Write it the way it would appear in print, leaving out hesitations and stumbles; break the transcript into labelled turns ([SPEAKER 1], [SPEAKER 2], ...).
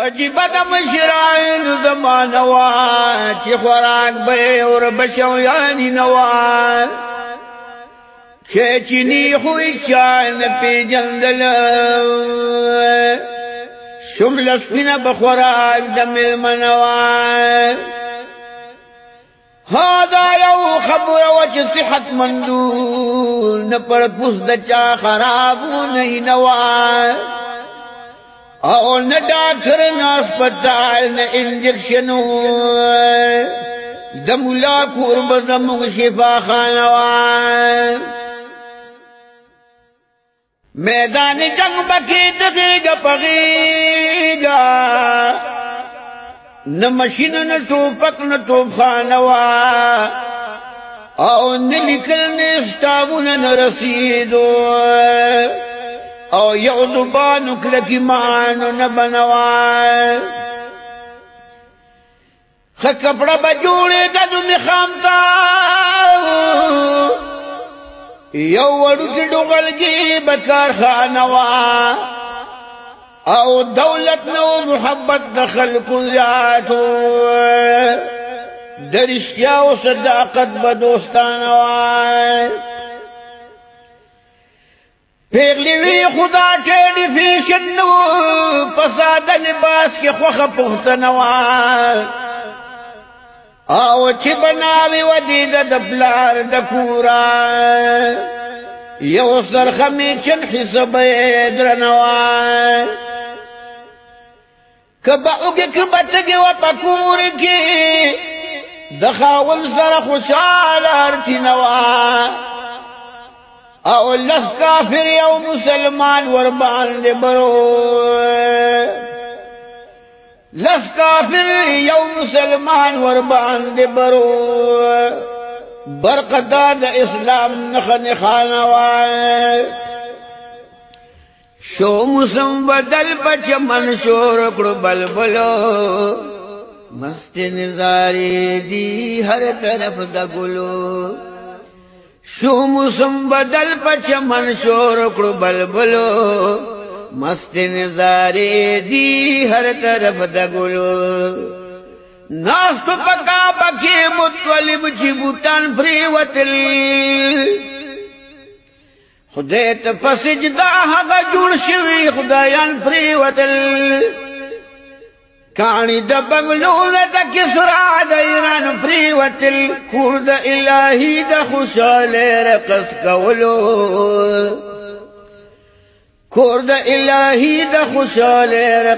[SPEAKER 1] عجیب د مشران د مانوا چې خوراک به اور بشو یانی نوا چې چینی خوې چان پیجندل شمل سپینا بخوراک د ملمنوا هادا یو خبر و چې صحت مندول نه پر پوس د چا خرابو نه نوا او نه ډاکټر نه هسپتال نه انجکشنو د مولا کور به زموږ شفا خانه وه میدان جنگ بکې د غېږه په غېږه نه مشین نه ټوپک نه توپخانه وه او نه لیکل نه سټامونه نه رسېدو او یو زبانو کلکی مانو نبنوا خ کپڑا بجوڑے ددو مخامتا یو وڑو کی ڈوغلگی بکار خانوا او دولت نو محبت دخل کو زیادو درشتیا و صداقت بدوستانوا پیغلی وی خدا ٹیڈی فیشن نو پسادا لباس کی خوخ پختنوا او چی بناوی ودی دا دپلار دکورا یو سرخمی چن حسب درنوا کبا اگی کبتگی و پکور کی دخاول سر خوشحال ارتی نوا او لس کافر یو مسلمان وربان دے برو لس کافر یو مسلمان وربان دے برو برقداد اسلام نخن خانوائے شو مسلم بدل بچمن شور کڑو بلبلو مست نظاری دی ہر طرف دا گلو شو موسم بدل پچمن شور کړو بلبلو مست نظارې دی هر طرف د ګلو ناس په پکا پکې متولب چې بوتان پریوتل خدای ته په سجدا هغه جوړ شوي خدایان پریوتل کانی د بنگلو د کسرا د ایران پریوتل کور د الهی د خوشاله رقص کولو کور د الهی د خوشاله